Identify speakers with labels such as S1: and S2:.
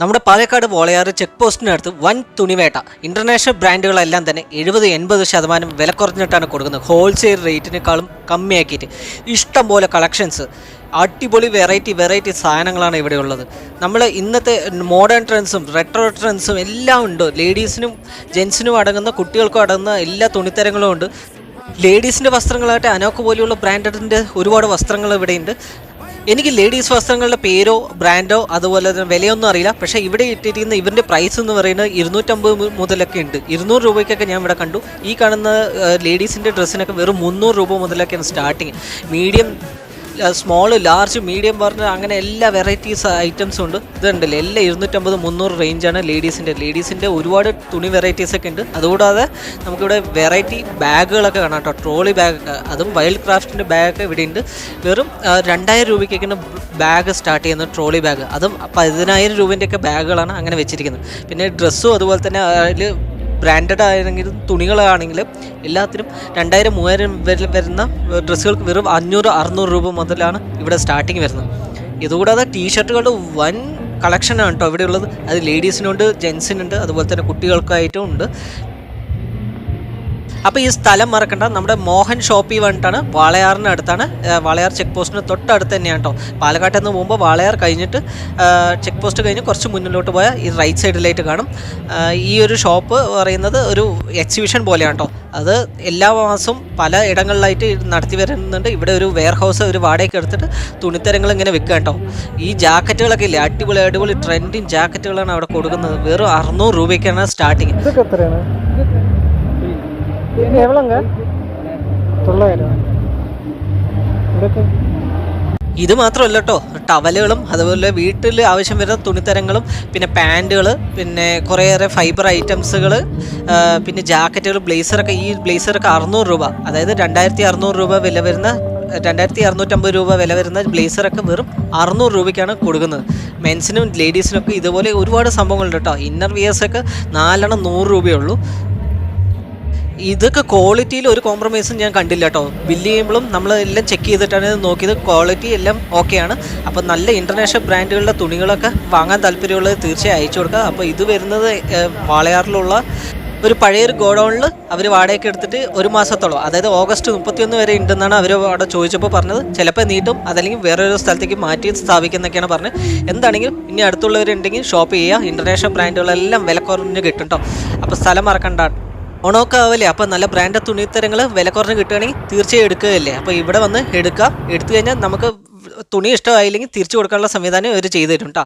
S1: നമ്മുടെ പാലക്കാട് വോളയാറ് ചെക്ക് പോസ്റ്റിനടുത്ത് വൻ തുണിവേട്ട. ഇന്റർനാഷണൽ ബ്രാൻഡുകളെല്ലാം തന്നെ 70-80% വില കുറഞ്ഞിട്ടാണ് കൊടുക്കുന്നത്. ഹോൾസെയിൽ റേറ്റിനേക്കാളും കമ്മിയാക്കിയിട്ട് ഇഷ്ടം പോലെ കളക്ഷൻസ്, അടിപൊളി വെറൈറ്റി സാധനങ്ങളാണ് ഇവിടെ ഉള്ളത്. നമ്മൾ ഇന്നത്തെ മോഡേൺ ട്രെൻഡ്സും റെട്രോ ട്രെൻഡ്സും എല്ലാം ഉണ്ട്. ലേഡീസിനും ജെൻസിനും അടങ്ങുന്ന, കുട്ടികൾക്കും അടങ്ങുന്ന എല്ലാ തുണിത്തരങ്ങളും ഉണ്ട്. ലേഡീസിൻ്റെ വസ്ത്രങ്ങളായിട്ട് അനോക്ക് പോലെയുള്ള ബ്രാൻഡിൻ്റെ ഒരുപാട് വസ്ത്രങ്ങൾ ഇവിടെയുണ്ട്. എനിക്ക് ലേഡീസ് വസ്ത്രങ്ങളുടെ പേരോ ബ്രാൻഡോ അതുപോലെ തന്നെ വിലയൊന്നും അറിയില്ല. പക്ഷേ ഇവിടെ ഇട്ടിരിക്കുന്ന ഇവരുടെ പ്രൈസ് എന്ന് പറയുന്നത് 250 മുതലൊക്കെ ഉണ്ട്. 200 രൂപയ്ക്കൊക്കെ ഞാൻ ഇവിടെ കണ്ടു. ഈ കാണുന്ന ലേഡീസിൻ്റെ ഡ്രസ്സിനൊക്കെ വെറും 300 രൂപ മുതലൊക്കെയാണ് starting. Medium, small, large, medium പറഞ്ഞ അങ്ങനെ എല്ലാ വെറൈറ്റീസ് ഐറ്റംസും ഉണ്ട്. ഇതുണ്ടല്ലോ എല്ലാം 250-300 റേഞ്ചാണ് ലേഡീസിൻ്റെ ഒരുപാട് തുണി വെറൈറ്റീസ് ഒക്കെ ഉണ്ട്. അതുകൂടാതെ നമുക്കിവിടെ വെറൈറ്റി ബാഗുകളൊക്കെ കാണാം കേട്ടോ. ട്രോളി ബാഗൊക്കെ, അതും വൈൽഡ് ക്രാഫ്റ്റിൻ്റെ ബാഗൊക്കെ ഇവിടെ ഉണ്ട്. വെറും 2000 രൂപയ്ക്കൊക്കെയാണ് ബാഗ് സ്റ്റാർട്ട് ചെയ്യുന്നത്. ട്രോളി ബാഗ് അതും 10000 രൂപേൻ്റെയൊക്കെ ബാഗുകളാണ് അങ്ങനെ വെച്ചിരിക്കുന്നത്. പിന്നെ ഡ്രസ്സും അതുപോലെ തന്നെ അതിൽ ബ്രാൻഡഡ് ആണെങ്കിലും തുണികളാണെങ്കിലും എല്ലാത്തിനും 2000-3000 വരുന്ന ഡ്രസ്സുകൾക്ക് വെറും 500-600 രൂപ മുതലാണ് ഇവിടെ സ്റ്റാർട്ടിങ് വരുന്നത്. ഇതുകൂടാതെ ടീഷർട്ടുകളുടെ വൻ കളക്ഷനാണ് കേട്ടോ ഇവിടെ ഉള്ളത്. അത് ലേഡീസിനുണ്ട്, ജെൻസിനുണ്ട്, അതുപോലെ തന്നെ കുട്ടികൾക്കായിട്ടും ഉണ്ട്. അപ്പോൾ ഈ സ്ഥലം മറക്കണ്ട, നമ്മുടെ മോഹൻ ഷോപ്പിൽ വന്നിട്ടാണ്. വാളയാറിന് അടുത്താണ്. വാളയാർ ചെക്ക് പോസ്റ്റിന് തൊട്ടടുത്ത് തന്നെയാണ് കേട്ടോ. പാലക്കാട്ടിൽ നിന്ന് പോകുമ്പോൾ വാളയാർ കഴിഞ്ഞിട്ട് ചെക്ക് പോസ്റ്റ് കഴിഞ്ഞ് കുറച്ച് മുന്നിലോട്ട് പോയാൽ ഈ റൈറ്റ് സൈഡിലായിട്ട് കാണും. ഈ ഒരു ഷോപ്പ് പറയുന്നത് ഒരു എക്സിബിഷൻ പോലെയാണ് കേട്ടോ. അത് എല്ലാ മാസവും പല ഇടങ്ങളിലായിട്ട് നടത്തി വരുന്നുണ്ട്. ഇവിടെ ഒരു വെയർ ഹൗസ് ഒരു വാടകയ്ക്ക് എടുത്തിട്ട് തുണിത്തരങ്ങൾ ഇങ്ങനെ വിൽക്കുക കേട്ടോ. ഈ ജാക്കറ്റുകളൊക്കെ ഇല്ലേ, അടിപൊളി ട്രെൻഡിങ് ജാക്കറ്റുകളാണ് അവിടെ കൊടുക്കുന്നത്. വെറും 600 രൂപയ്ക്കാണ് സ്റ്റാർട്ടിങ്. ഇത് മാത്രമല്ല കേട്ടോ, ടവലുകളും അതുപോലെ വീട്ടിൽ ആവശ്യം വരുന്ന തുണിത്തരങ്ങളും, പിന്നെ പാൻറ്റുകൾ, പിന്നെ കുറേയേറെ ഫൈബർ ഐറ്റംസുകൾ, പിന്നെ ജാക്കറ്റുകൾ, ബ്ലേസറൊക്കെ. ഈ ബ്ലേസറൊക്കെ 600 രൂപ, അതായത് 2600 രൂപ വില വരുന്ന, 2650 രൂപ വില വരുന്ന ബ്ലേസറൊക്കെ വെറും 600 രൂപയ്ക്കാണ് കൊടുക്കുന്നത്. മെൻസിനും ലേഡീസിനൊക്കെ ഇതുപോലെ ഒരുപാട് സംഭവങ്ങളുണ്ട് കേട്ടോ. ഇന്നർ വിയേഴ്സൊക്കെ 4 100 രൂപയുള്ളൂ. ഇതൊക്കെ ക്വാളിറ്റിയിൽ ഒരു കോംപ്രമൈസും ഞാൻ കണ്ടില്ല കേട്ടോ. ബില്ല് ചെയ്യുമ്പോഴും നമ്മളെല്ലാം ചെക്ക് ചെയ്തിട്ടാണ് നോക്കിയത്. ക്വാളിറ്റി എല്ലാം ഓക്കെയാണ്. അപ്പോൾ നല്ല ഇൻ്റർനാഷണൽ ബ്രാൻഡുകളുടെ തുണികളൊക്കെ വാങ്ങാൻ താല്പര്യമുള്ളത് തീർച്ചയായും അയച്ചു കൊടുക്കുക. അപ്പോൾ ഇത് വരുന്നത് വാളയാറിലുള്ള ഒരു പഴയൊരു ഗോഡൗണിൽ അവർ വാടകയ്ക്ക് എടുത്തിട്ട് 1 മാസത്തോളം, അതായത് ഓഗസ്റ്റ് 31 വരെ ഉണ്ടെന്നാണ് അവർ അവിടെ ചോദിച്ചപ്പോൾ പറഞ്ഞത്. ചിലപ്പോൾ നീട്ടും, അതല്ലെങ്കിൽ വേറൊരു സ്ഥലത്തേക്ക് മാറ്റി സ്ഥാപിക്കുന്നൊക്കെയാണ് പറഞ്ഞത്. എന്താണെങ്കിലും ഇനി അടുത്തുള്ളവരുണ്ടെങ്കിൽ ഷോപ്പ് ചെയ്യുക. ഇൻ്റർനാഷണൽ ബ്രാൻഡുകളെല്ലാം വില കുറഞ്ഞ് കിട്ടും കേട്ടോ. അപ്പോൾ സ്ഥലം മറക്കണ്ട. ഓണമൊക്കെ ആവില്ലേ, അപ്പോൾ നല്ല ബ്രാൻഡ് തുണിത്തരങ്ങൾ വില കുറഞ്ഞ് കിട്ടുകയാണെങ്കിൽ തീർച്ചയായും എടുക്കുകയല്ലേ. അപ്പോൾ ഇവിടെ വന്ന് എടുക്കുക. എടുത്തു കഴിഞ്ഞാൽ നമുക്ക് തുണി ഇഷ്ടമായില്ലെങ്കിൽ തിരിച്ചു കൊടുക്കാനുള്ള സംവിധാനം ഇവർ ചെയ്തു തരും കേട്ടോ.